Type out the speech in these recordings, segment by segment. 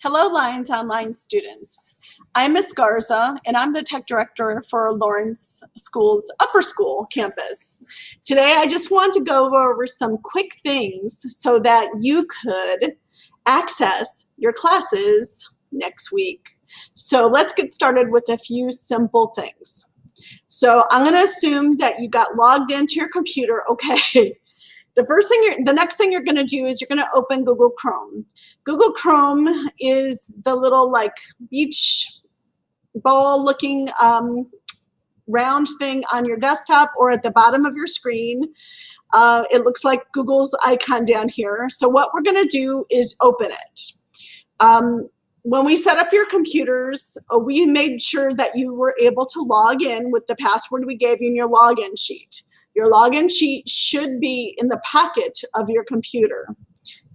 Hello, Lions Online students. I'm Miss Garza, and I'm the tech director for Lawrence School's upper school campus. Today, I just want to go over some quick things so that you could access your classes next week. So let's get started with a few simple things. So I'm going to assume that you got logged into your computer, okay? The next thing you're going to do is you're going to open Google Chrome. Google Chrome is the little like beach ball looking round thing on your desktop or at the bottom of your screen. It looks like Google's icon down here. So what we're going to do is open it. When we set up your computers, we made sure that you were able to log in with the password we gave you in your login sheet. Your login sheet should be in the pocket of your computer,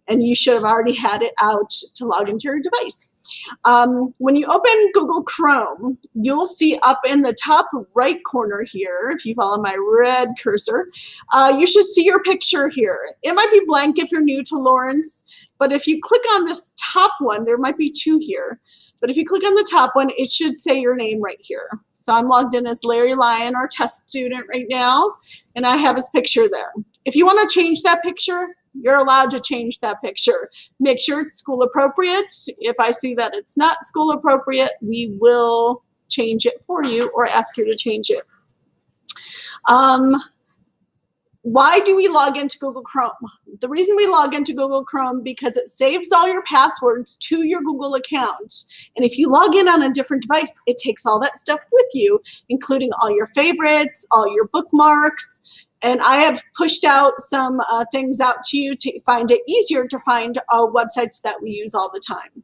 and you should have already had it out to log into your device. When you open Google Chrome, you'll see up in the top right corner here, if you follow my red cursor, you should see your picture here. It might be blank if you're new to Lawrence, but if you click on this top one, there might be two here. But if you click on the top one, it should say your name right here. So I'm logged in as Larry Lyon, our test student right now, and I have his picture there. If you want to change that picture, you're allowed to change that picture. Make sure it's school appropriate. If I see that it's not school appropriate, we will change it for you or ask you to change it. Why do we log into Google Chrome? The reason we log into Google Chrome because it saves all your passwords to your Google account. And if you log in on a different device, it takes all that stuff with you, including all your favorites, all your bookmarks. And I have pushed out some things out to you to find it easier to find websites that we use all the time.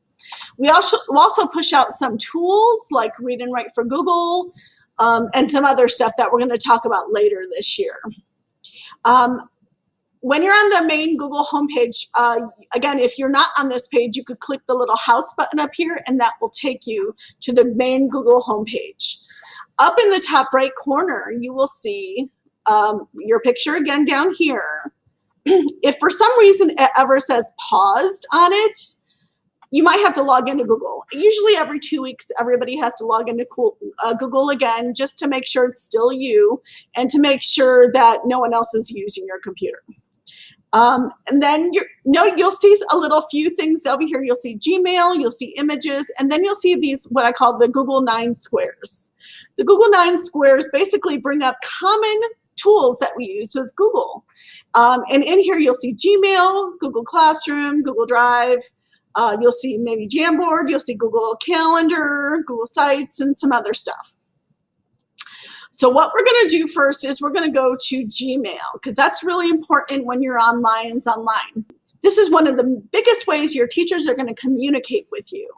We also push out some tools like Read and Write for Google and some other stuff that we're going to talk about later this year. When you're on the main Google homepage, again, if you're not on this page, you could click the little house button up here, and that will take you to the main Google homepage. Up in the top right corner, you will see your picture again down here. If for some reason it ever says paused on it, you might have to log into Google. Usually every 2 weeks, everybody has to log into Google again just to make sure it's still you and to make sure that no one else is using your computer. And then you'll see a little few things over here. You'll see Gmail, you'll see images, and then you'll see these, what I call the Google 9 squares. The Google 9 squares basically bring up common tools that we use with Google. And in here, you'll see Gmail, Google Classroom, Google Drive. You'll see maybe Jamboard, you'll see Google Calendar, Google Sites, and some other stuff. So what we're going to do first is we're going to go to Gmail, because that's really important when you're on Lions Online. This is one of the biggest ways your teachers are going to communicate with you.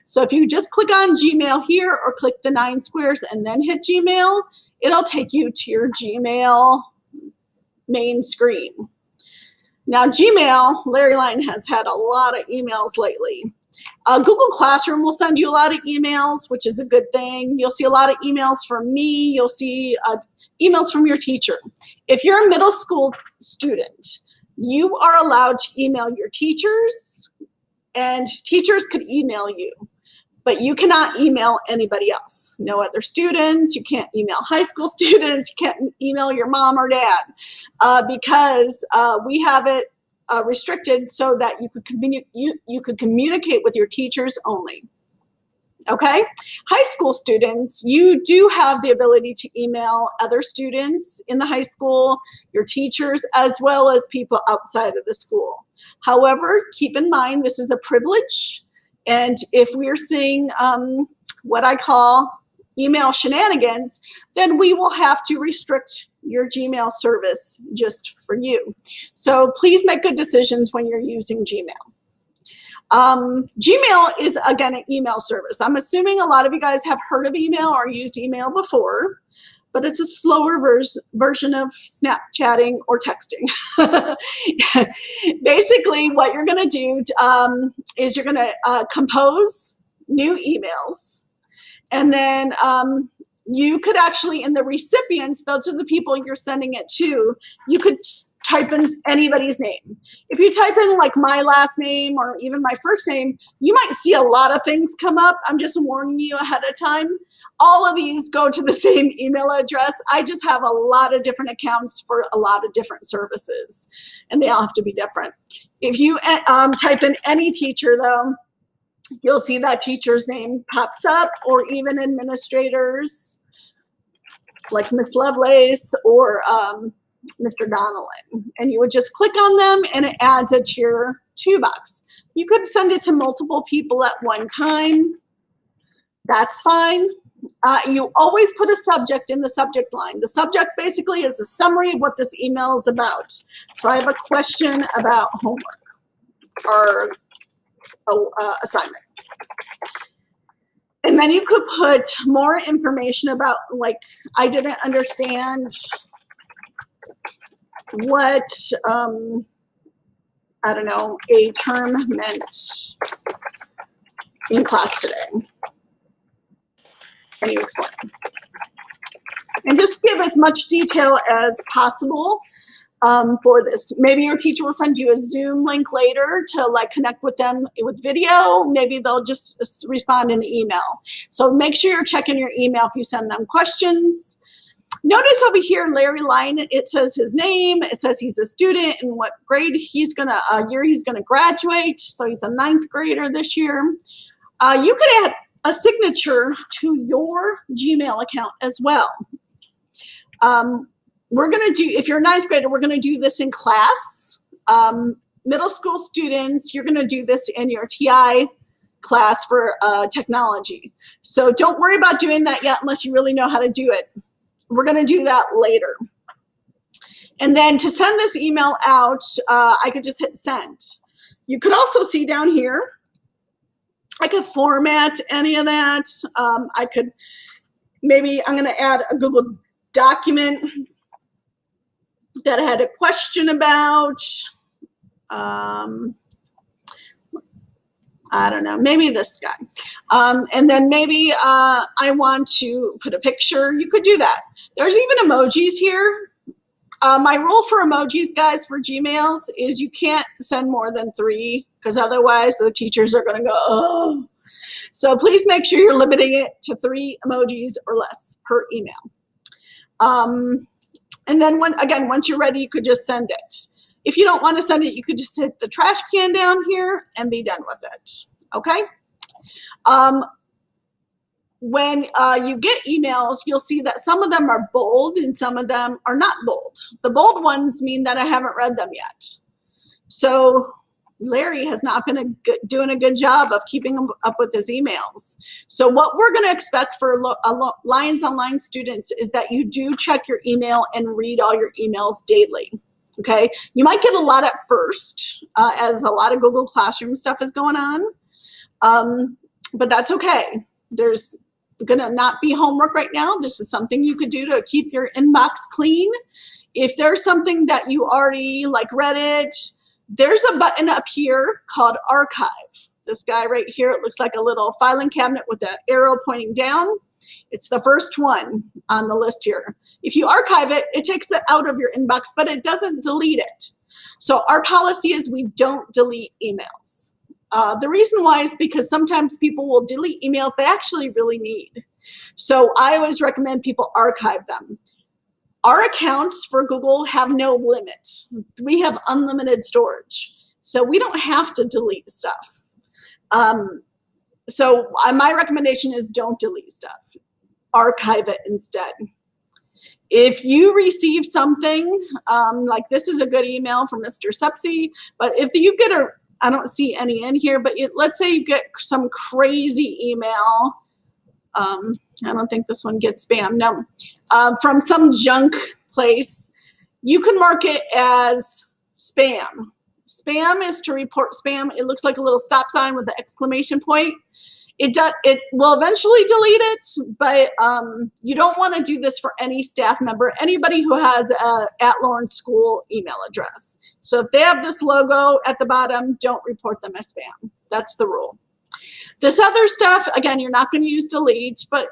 So if you just click on Gmail here or click the 9 squares and then hit Gmail, it'll take you to your Gmail main screen. Now, Gmail, Larry Lyon has had a lot of emails lately. Google Classroom will send you a lot of emails, which is a good thing. You'll see a lot of emails from me. You'll see emails from your teacher. If you're a middle school student, you are allowed to email your teachers, and teachers could email you. But you cannot email anybody else. No other students. You can't email high school students. You can't email your mom or dad because we have it restricted so that you could communicate with your teachers only. Okay? High school students, you do have the ability to email other students in the high school, your teachers, as well as people outside of the school. However, keep in mind this is a privilege. And if we're seeing what I call email shenanigans, then we will have to restrict your Gmail service just for you. So please make good decisions when you're using Gmail. Gmail is, again, an email service. I'm assuming a lot of you guys have heard of email or used email before, but it's a slower version of Snapchatting or texting. Basically, what you're going to do is you're going to compose new emails, and then you could actually, in the recipients, those are the people you're sending it to, you could type in anybody's name. If you type in like my last name or even my first name, you might see a lot of things come up. I'm just warning you ahead of time. All of these go to the same email address. I just have a lot of different accounts for a lot of different services, and they all have to be different. If you type in any teacher though, you'll see that teacher's name pops up, or even administrators like Miss Lovelace or Mr. Donnellan. And you would just click on them and it adds it to your toolbox. You could send it to multiple people at one time. That's fine. You always put a subject in the subject line. The subject basically is a summary of what this email is about. So I have a question about homework or assignment. And then you could put more information about, like, I didn't understand what, I don't know, a term meant in class today. Can you explain? And just give as much detail as possible for this. Maybe your teacher will send you a Zoom link later to like connect with them with video. Maybe they'll just respond in email. So make sure you're checking your email if you send them questions. Notice over here, Larry Line, it says his name, it says he's a student and what grade he's gonna, year he's gonna graduate. So he's a 9th grader this year. You could add a signature to your Gmail account as well. We're gonna do, if you're a 9th grader, we're gonna do this in class. Middle school students, you're gonna do this in your TI class for technology. So don't worry about doing that yet unless you really know how to do it. We're gonna do that later. And then to send this email out, I could just hit send. You could also see down here, I could format any of that. I could, maybe I'm gonna add a Google document that I had a question about. I don't know, maybe this guy. And then maybe I want to put a picture. You could do that. There's even emojis here. My rule for emojis, guys, for Gmails is you can't send more than 3 because otherwise the teachers are going to go, oh. So please make sure you're limiting it to 3 emojis or less per email. And then again, once you're ready, you could just send it. If you don't want to send it, you could just hit the trash can down here and be done with it, okay? When you get emails, you'll see that some of them are bold and some of them are not bold. The bold ones mean that I haven't read them yet. So Larry has not been doing a good job of keeping up with his emails. So what we're going to expect for Lions Online students is that you do check your email and read all your emails daily. Okay, you might get a lot at first as a lot of Google Classroom stuff is going on, but that's okay. There's gonna not be homework right now. This is something you could do to keep your inbox clean. If there's something that you already like read it, there's a button up here called Archive. This guy right here, it looks like a little filing cabinet with the arrow pointing down. It's the first one on the list here. If you archive it, it takes it out of your inbox, but it doesn't delete it. So our policy is we don't delete emails. The reason why is because sometimes people will delete emails they actually really need. So I always recommend people archive them. Our accounts for Google have no limit. We have unlimited storage. So we don't have to delete stuff. So my recommendation is don't delete stuff. Archive it instead. If you receive something, like this is a good email from Mr. Sepsi, but if you get a, I don't see any in here, but let's say you get some crazy email. I don't think this one gets spam, no. From some junk place, you can mark it as spam. Spam is to report spam. It looks like a little stop sign with the exclamation point. It will eventually delete it, but you don't want to do this for any staff member, anybody who has a @Lawrence School email address. So if they have this logo at the bottom, don't report them as spam. That's the rule. This other stuff, again, you're not going to use delete, but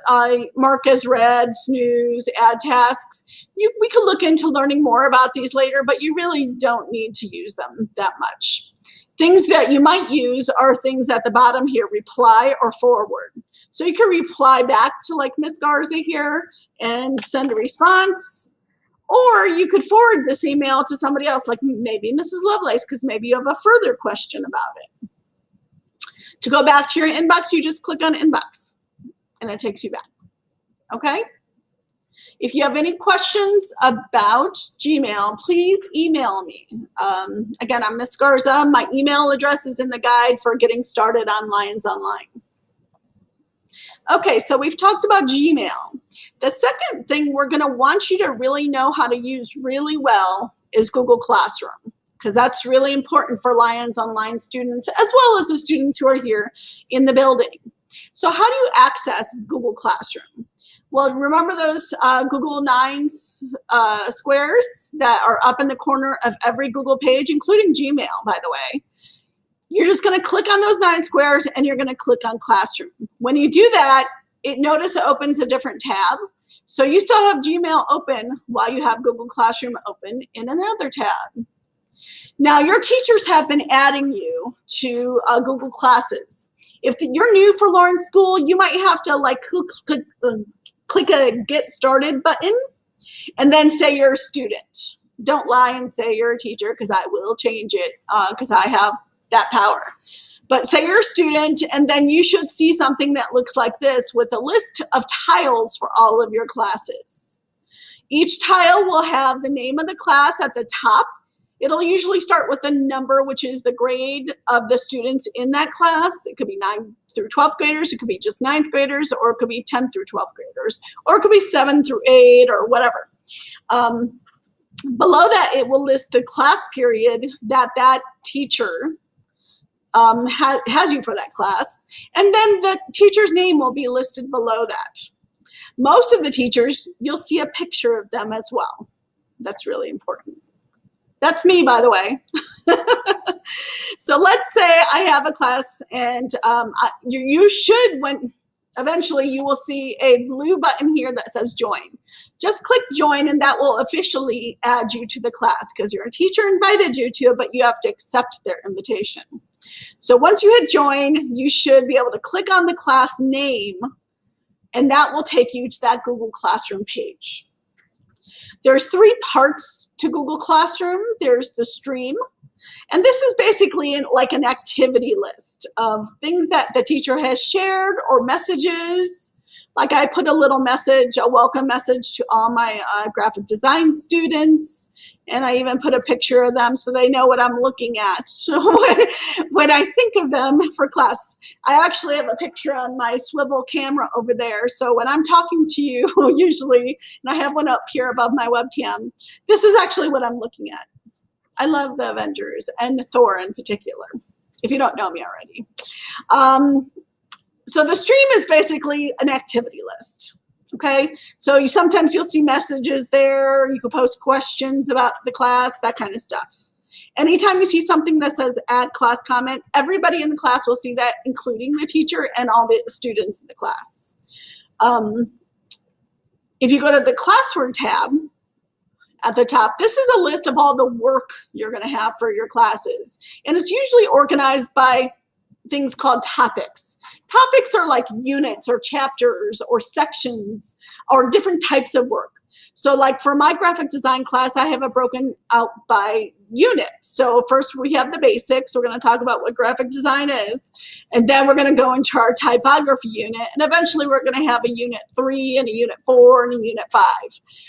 mark as read, snooze, add tasks. We could look into learning more about these later, but you really don't need to use them that much. Things that you might use are things at the bottom here, reply or forward. So you can reply back to like Miss Garza here and send a response, or you could forward this email to somebody else, like maybe Mrs. Lovelace, because maybe you have a further question about it. To go back to your inbox, you just click on inbox and it takes you back. Okay? If you have any questions about Gmail, please email me. Again, I'm Miss Garza. My email address is in the guide for getting started on Lions Online. Okay, so we've talked about Gmail. The second thing we're going to want you to really know how to use really well is Google Classroom, because that's really important for Lions Online students as well as the students who are here in the building. So how do you access Google Classroom? Well, remember those Google 9 squares that are up in the corner of every Google page, including Gmail, by the way. You're just going to click on those 9 squares and you're going to click on Classroom. When you do that, notice it opens a different tab. So you still have Gmail open while you have Google Classroom open in another tab. Now, your teachers have been adding you to Google Classes. If you're new for Lawrence School, you might have to like click a Get Started button and then say you're a student. Don't lie and say you're a teacher, because I will change it because I have that power. But say you're a student, and then you should see something that looks like this with a list of tiles for all of your classes. Each tile will have the name of the class at the top. It'll usually start with a number, which is the grade of the students in that class. It could be 9th through 12th graders, it could be just 9th graders, or it could be 10th through 12th graders, or it could be 7 through 8 or whatever. Below that, it will list the class period that that teacher has you for that class, and then the teacher's name will be listed below that. Most of the teachers, you'll see a picture of them as well. That's really important. That's me, by the way. So let's say I have a class, and you should, eventually you will see a blue button here that says join. Just click join, and that will officially add you to the class, because your teacher invited you to it, but you have to accept their invitation. So once you hit join, you should be able to click on the class name, and that will take you to that Google Classroom page. There's 3 parts to Google Classroom. There's the stream, and this is basically like an activity list of things that the teacher has shared or messages. Like I put a little message, a welcome message to all my graphic design students, and I even put a picture of them so they know what I'm looking at. So when I think of them for class, I actually have a picture on my swivel camera over there. So when I'm talking to you, usually, and I have one up here above my webcam, this is actually what I'm looking at. I love the Avengers, and Thor in particular, if you don't know me already. So the stream is basically an activity list. Okay, so sometimes you'll see messages there. You can post questions about the class, that kind of stuff. Anytime you see something that says add class comment, everybody in the class will see that, including the teacher and all the students in the class. If you go to the classwork tab at the top, this is a list of all the work you're going to have for your classes. And it's usually organized by things called topics. Topics are like units or chapters or sections or different types of work. So like for my graphic design class, I have it broken out by units. So first we have the basics. We're going to talk about what graphic design is. And then we're going to go into our typography unit. And eventually we're going to have a unit 3 and a unit 4 and a unit 5.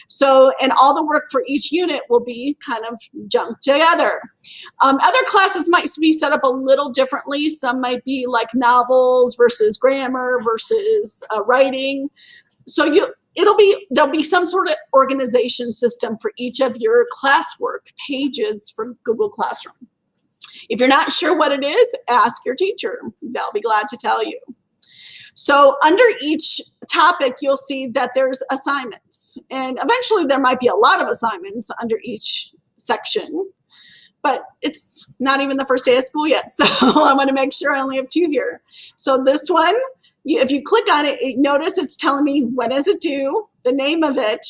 So, and all the work for each unit will be kind of jumped together. Other classes might be set up a little differently. Some might be like novels versus grammar versus writing. So there'll be some sort of organization system for each of your classwork pages for Google Classroom. If you're not sure what it is, ask your teacher. They'll be glad to tell you. So under each topic, you'll see that there's assignments. And eventually there might be a lot of assignments under each section. but it's not even the first day of school yet. So I want to make sure I only have 2 here. So this one, if you click on it, notice it's telling me when is it due, the name of it.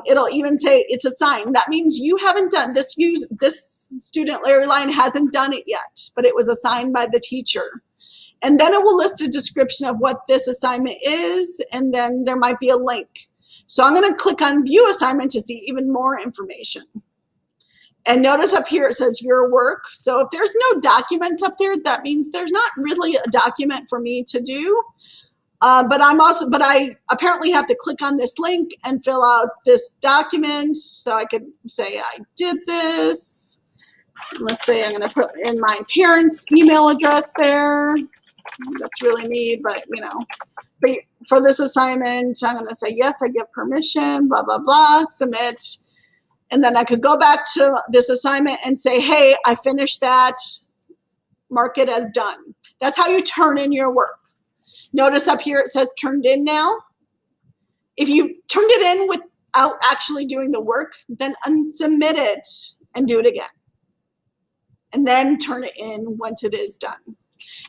It'll even say it's assigned. That means you haven't done this. This student, Larry Line, hasn't done it yet, but it was assigned by the teacher. And then it will list a description of what this assignment is, and then there might be a link. So I'm going to click on View Assignment to see even more information. And notice up here it says your work. So if there's no documents up there, that means there's not really a document for me to do. But I apparently have to click on this link and fill out this document. So I could say I did this. Let's say I'm going to put in my parents' email address there. That's really me, but you know, but for this assignment, I'm going to say, yes, I give permission, blah, blah, blah, submit. And then I could go back to this assignment and say, hey, I finished that, mark it as done. That's how you turn in your work. Notice up here it says turned in now. If you turned it in without actually doing the work, then unsubmit it and do it again. And then turn it in once it is done.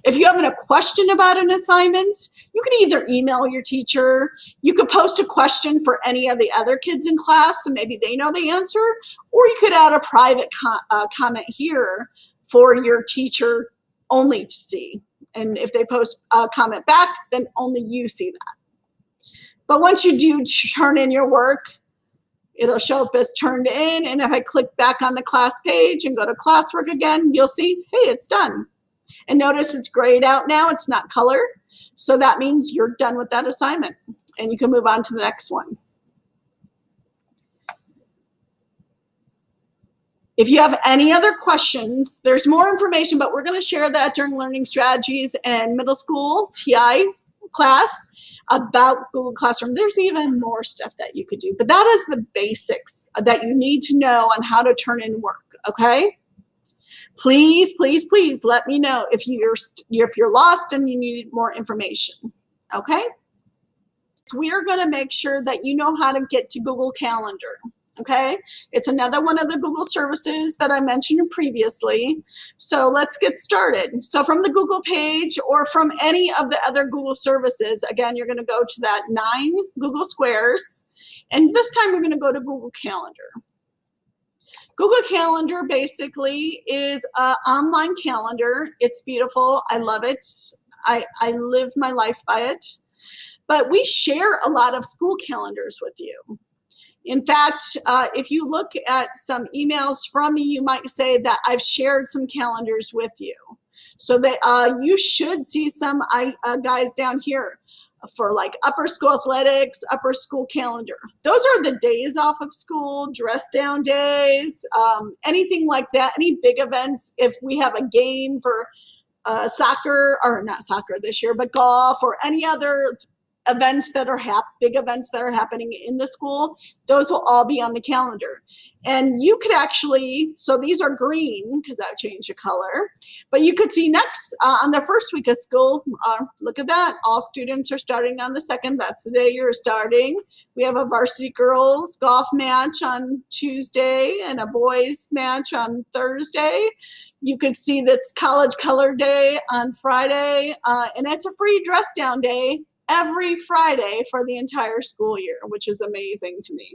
If you have a question about an assignment, you can either email your teacher, you could post a question for any of the other kids in class, and maybe they know the answer, or you could add a private comment here for your teacher only to see. And if they post a comment back, then only you see that. But once you do turn in your work, it'll show up as turned in, and if I click back on the class page and go to classwork again, you'll see, hey, it's done. And notice it's grayed out now, it's not color. So that means you're done with that assignment and you can move on to the next one. If you have any other questions, there's more information, but we're going to share that during Learning Strategies and middle school TI class about Google Classroom. There's even more stuff that you could do, but that is the basics that you need to know on how to turn in work, okay? Please, please, please let me know if you're lost and you need more information, okay? So we are going to make sure that you know how to get to Google Calendar, okay? It's another one of the Google services that I mentioned previously. So let's get started. So from the Google page or from any of the other Google services, again, you're going to go to that 9 Google Squares, and this time we're going to go to Google Calendar. Google Calendar basically is an online calendar. It's beautiful. I love it. I live my life by it. But we share a lot of school calendars with you. In fact, if you look at some emails from me, you might say that I've shared some calendars with you. So that you should see some guys down here for like upper school athletics, upper school calendar. Those are the days off of school, dress down days, anything like that, any big events. If we have a game for soccer, or not soccer this year, but golf or any other events that are big events that are happening in the school, those will all be on the calendar. And you could actually, so these are green because I've changed the color, but you could see next on the first week of school, look at that, all students are starting on the 2nd. That's the day you're starting. We have a varsity girls golf match on Tuesday and a boys match on Thursday. You could see that's college color day on Friday, and it's a free dress down day every Friday for the entire school year, which is amazing to me.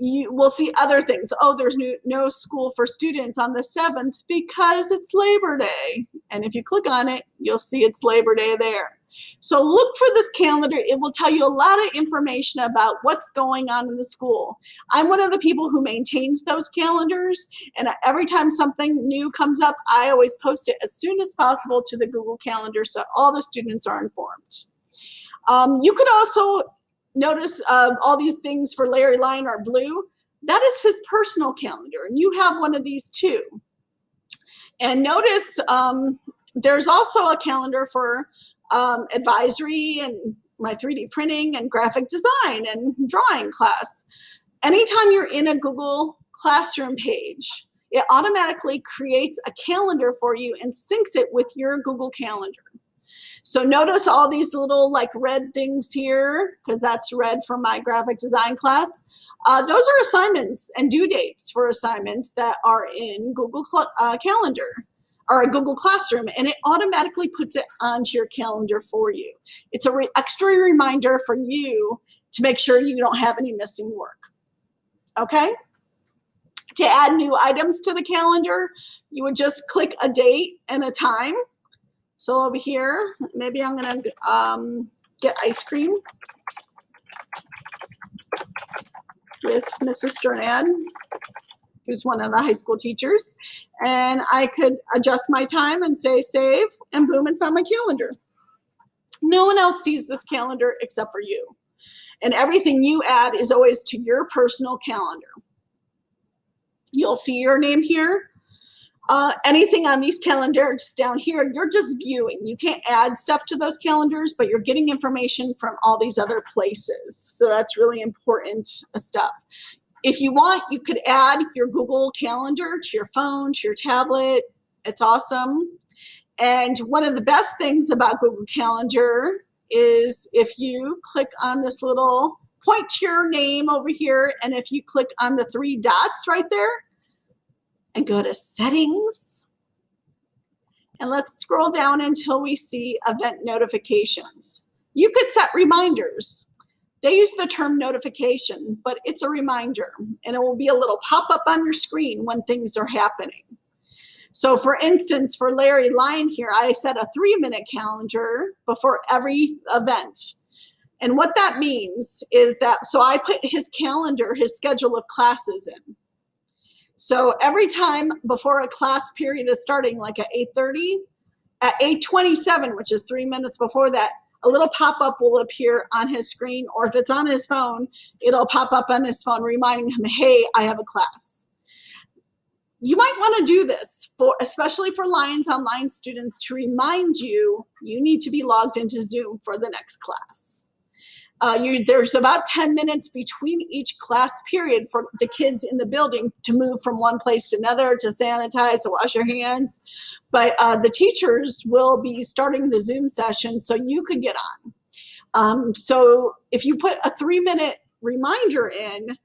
You will see other things. Oh, there's no school for students on the 7th because it's Labor Day. And if you click on it, you'll see it's Labor Day there. So look for this calendar. It will tell you a lot of information about what's going on in the school. I'm one of the people who maintains those calendars, and every time something new comes up, I always post it as soon as possible to the Google Calendar so all the students are informed. You could also notice all these things for Larry Line are blue. That is his personal calendar, and you have one of these too. And notice there's also a calendar for advisory and my 3D printing and graphic design and drawing class. Anytime you're in a Google Classroom page, it automatically creates a calendar for you and syncs it with your Google Calendar. So notice all these little like red things here, because that's red for my graphic design class. Those are assignments and due dates for assignments that are in Google Calendar or a Google Classroom, and it automatically puts it onto your calendar for you. It's an extra reminder for you to make sure you don't have any missing work. Okay? To add new items to the calendar, you would just click a date and a time. So over here, maybe I'm gonna get ice cream with Mrs. Strnad, who's one of the high school teachers. And I could adjust my time and say save, and boom, it's on my calendar. No one else sees this calendar except for you. And everything you add is always to your personal calendar. You'll see your name here. Anything on these calendars down here, you're just viewing. You can't add stuff to those calendars, but you're getting information from all these other places. So that's really important stuff. If you want, you could add your Google Calendar to your phone, to your tablet. It's awesome. And one of the best things about Google Calendar is if you click on this little point to your name over here, and if you click on the 3 dots right there, and go to settings, and let's scroll down until we see event notifications. You could set reminders. They use the term notification, but it's a reminder, and it will be a little pop-up on your screen when things are happening. So for instance, for Larry Lyon here, I set a 3-minute calendar before every event. And what that means is that, so I put his calendar, his schedule of classes in. So every time before a class period is starting, like at 8:30, at 8:27, which is 3 minutes before that, a little pop-up will appear on his screen, or if it's on his phone, it'll pop up on his phone reminding him, hey, I have a class. You might want to do this, especially for Lions Online students, to remind you, you need to be logged into Zoom for the next class. There's about 10 minutes between each class period for the kids in the building to move from one place to another, to sanitize, to wash your hands. But the teachers will be starting the Zoom session so you could get on. So if you put a 3-minute reminder in,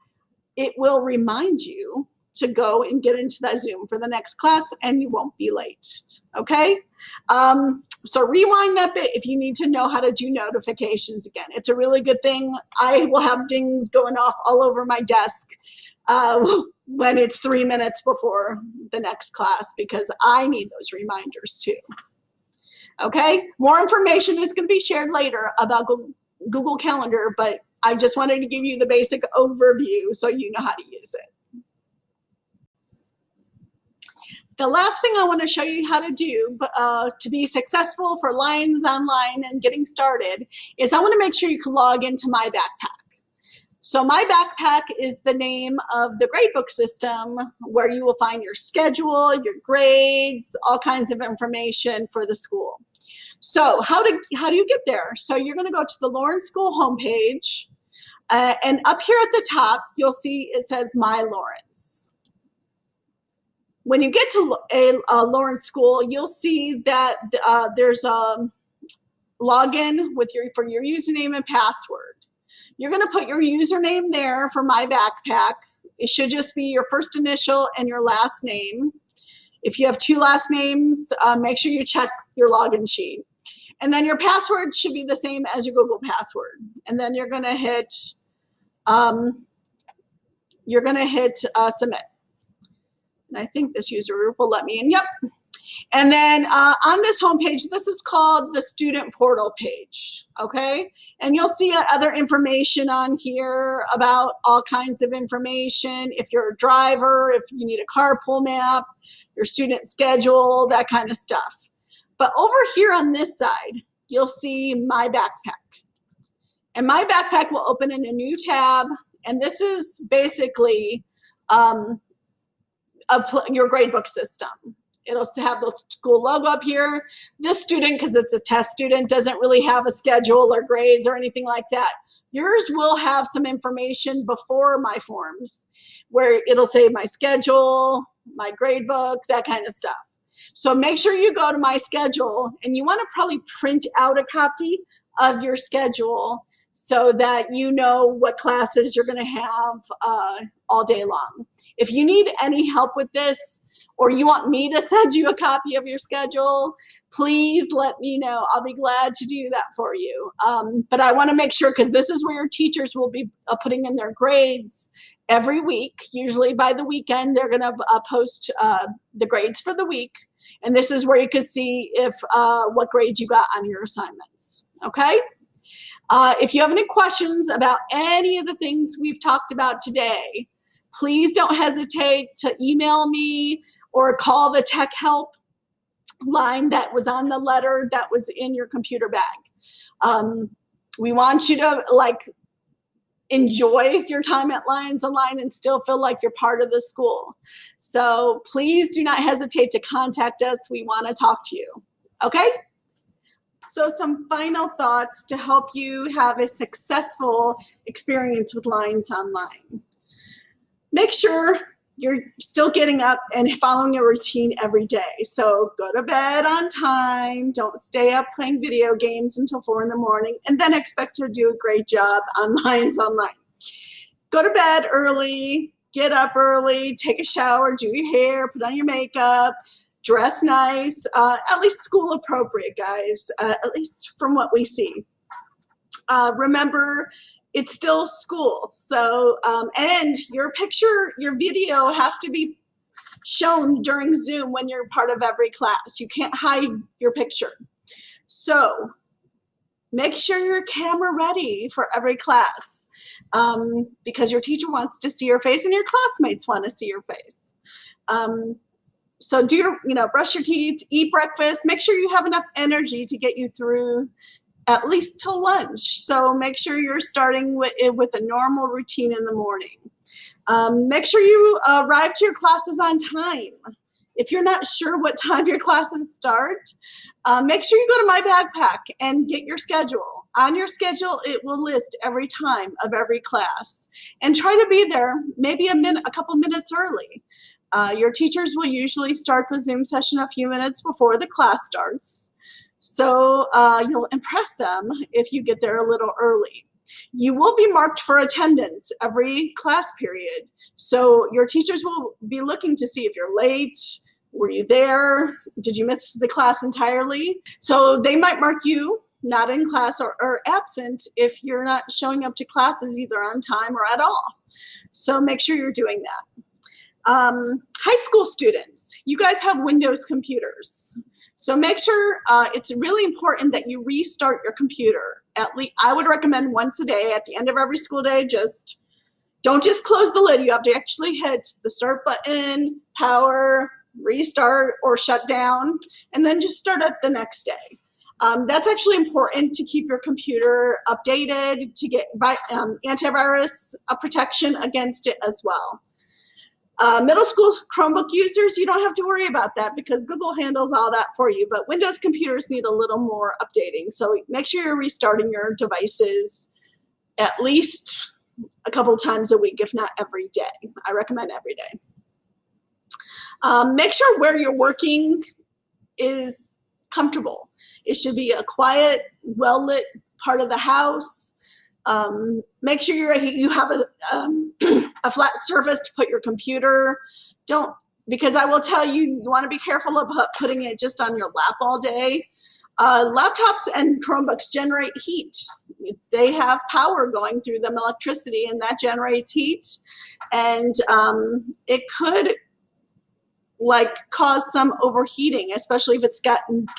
it will remind you to go and get into that Zoom for the next class, and you won't be late, okay? So rewind that bit if you need to know how to do notifications again. It's a really good thing. I will have dings going off all over my desk when it's 3 minutes before the next class, because I need those reminders too. Okay, more information is going to be shared later about Google Calendar, but I just wanted to give you the basic overview so you know how to use it. The last thing I want to show you how to do to be successful for Lions Online and getting started is I want to make sure you can log into My Backpack. So My Backpack is the name of the Gradebook system where you will find your schedule, your grades, all kinds of information for the school. So how do you get there? So you're going to go to the Lawrence School homepage, and up here at the top, you'll see it says My Lawrence. When you get to a Lawrence School, you'll see that there's a login for your username and password. You're going to put your username there for My Backpack. It should just be your first initial and your last name. If you have 2 last names, make sure you check your login sheet. And then your password should be the same as your Google password. And then you're going to hit submit. And I think this user will let me in. Yep. And then on this homepage, this is called the student portal page. Okay. And you'll see other information on here about all kinds of information. If you're a driver, if you need a carpool map, your student schedule, that kind of stuff. But over here on this side, you'll see My Backpack. And My Backpack will open in a new tab. And this is basically your gradebook system. It'll have the school logo up here. This student, because it's a test student, doesn't really have a schedule or grades or anything like that. Yours will have some information before My Forms, where it'll say my schedule, my gradebook, that kind of stuff. So make sure you go to My Schedule, and you want to probably print out a copy of your schedule so that you know what classes you're going to have all day long. If you need any help with this, or you want me to send you a copy of your schedule, please let me know. I'll be glad to do that for you. But I want to make sure, because this is where your teachers will be putting in their grades every week. Usually by the weekend, they're going to post the grades for the week. And this is where you can see if what grades you got on your assignments. Okay? If you have any questions about any of the things we've talked about today, please don't hesitate to email me or call the tech help line that was on the letter that was in your computer bag. We want you to enjoy your time at Lions Online and still feel like you're part of the school. So please do not hesitate to contact us. We want to talk to you. Okay? So some final thoughts to help you have a successful experience with Lions Online. Make sure you're still getting up and following a routine every day. So go to bed on time. Don't stay up playing video games until 4 in the morning and then expect to do a great job on Lions Online. Go to bed early, get up early, take a shower, do your hair, put on your makeup, dress nice, at least school appropriate, guys, at least from what we see. Remember, it's still school. So, and your video has to be shown during Zoom when you're part of every class. You can't hide your picture. So make sure your camera ready for every class, because your teacher wants to see your face and your classmates want to see your face. So do your, brush your teeth, eat breakfast, make sure you have enough energy to get you through at least till lunch. So make sure you're starting with a normal routine in the morning. Make sure you arrive to your classes on time. If you're not sure what time your classes start, make sure you go to My Backpack and get your schedule. On your schedule, it will list every time of every class. And try to be there maybe a couple minutes early. Your teachers will usually start the Zoom session a few minutes before the class starts. So you'll impress them if you get there a little early. You will be marked for attendance every class period. So your teachers will be looking to see if you're late, were you there, did you miss the class entirely? So they might mark you not in class or absent if you're not showing up to classes either on time or at all. So make sure you're doing that. High school students, you guys have Windows computers. So make sure it's really important that you restart your computer. At least I would recommend once a day at the end of every school day. Don't just close the lid. You have to actually hit the start button, power, restart, or shut down, and then just start it the next day. That's actually important to keep your computer updated, to get antivirus protection against it as well. Middle school Chromebook users, you don't have to worry about that because Google handles all that for you, but Windows computers need a little more updating. So make sure you're restarting your devices at least a couple times a week, if not every day. I recommend every day. Make sure where you're working is comfortable. It should be a quiet, well-lit part of the house. Make sure you have a flat surface to put your computer. Because I will tell you, you want to be careful about putting it just on your lap all day. Laptops and Chromebooks generate heat. They have power going through them, electricity, and that generates heat. And it could cause some overheating, especially if it's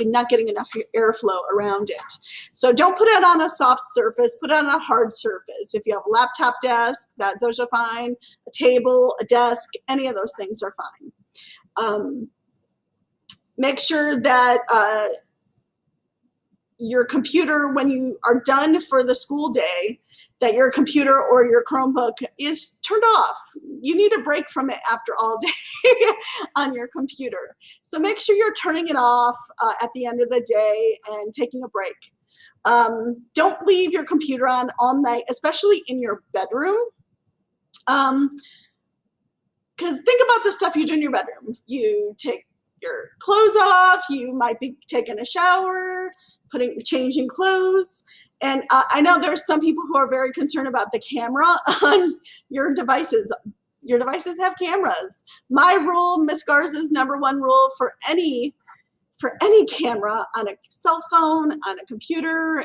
not getting enough airflow around it. So don't put it on a soft surface, put it on a hard surface. If you have a laptop desk, those are fine. A table, a desk, any of those things are fine. Make sure that your computer, when you are done for the school day, that your computer or your Chromebook is turned off. You need a break from it after all day on your computer. So make sure you're turning it off at the end of the day and taking a break. Don't leave your computer on all night, especially in your bedroom. Because think about the stuff you do in your bedroom. You take your clothes off, you might be taking a shower, changing clothes, And I know there's some people who are very concerned about the camera on your devices. Your devices have cameras. My rule, Miss Garza's #1 rule for any camera on a cell phone, on a computer,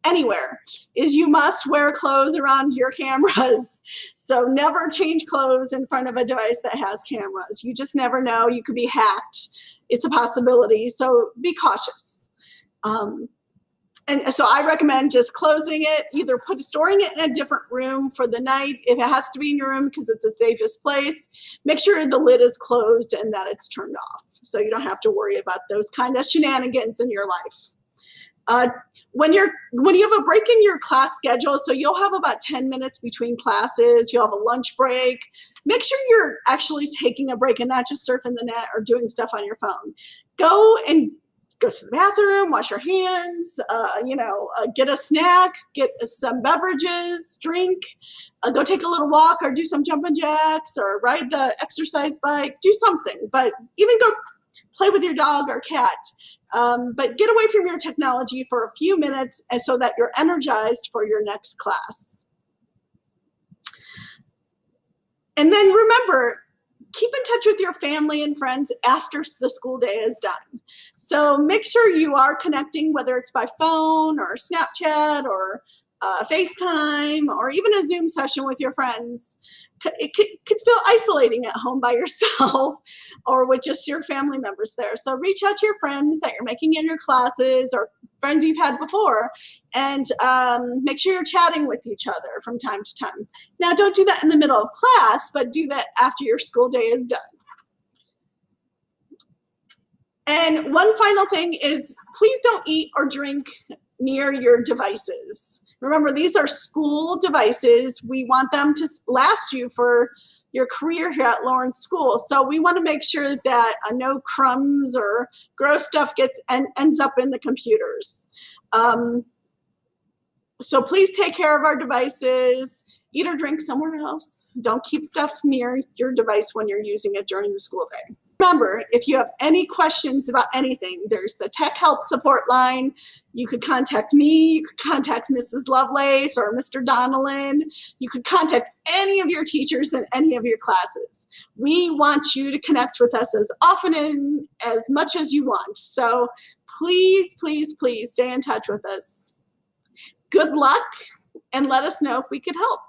anywhere, is you must wear clothes around your cameras. So never change clothes in front of a device that has cameras. You just never know. You could be hacked. It's a possibility. So be cautious. And so I recommend just closing it, either storing it in a different room for the night. If it has to be in your room because it's the safest place, make sure the lid is closed and that it's turned off, so you don't have to worry about those kind of shenanigans in your life. When you have a break in your class schedule, so you'll have about 10 minutes between classes, you'll have a lunch break, make sure you're actually taking a break and not just surfing the net or doing stuff on your phone. Go to the bathroom, wash your hands, get a snack, get some beverages, drink, go take a little walk or do some jumping jacks or ride the exercise bike, do something, but even go play with your dog or cat. But get away from your technology for a few minutes and so that you're energized for your next class. And then remember, keep in touch with your family and friends after the school day is done. So make sure you are connecting, whether it's by phone or Snapchat or FaceTime or even a Zoom session with your friends. It could feel isolating at home by yourself or with just your family members there. So reach out to your friends that you're making in your classes or friends you've had before, and make sure you're chatting with each other from time to time. Now, don't do that in the middle of class, but do that after your school day is done. And one final thing is, please don't eat or drink near your devices. Remember, these are school devices. We want them to last you for your career here at Lawrence School. So we want to make sure that no crumbs or gross stuff ends up in the computers. So please take care of our devices. Eat or drink somewhere else. Don't keep stuff near your device when you're using it during the school day. Remember, if you have any questions about anything, there's the Tech Help support line. You could contact me, you could contact Mrs. Lovelace or Mr. Donnellan. You could contact any of your teachers in any of your classes. We want you to connect with us as often and as much as you want. So please, please, please stay in touch with us. Good luck, and let us know if we could help.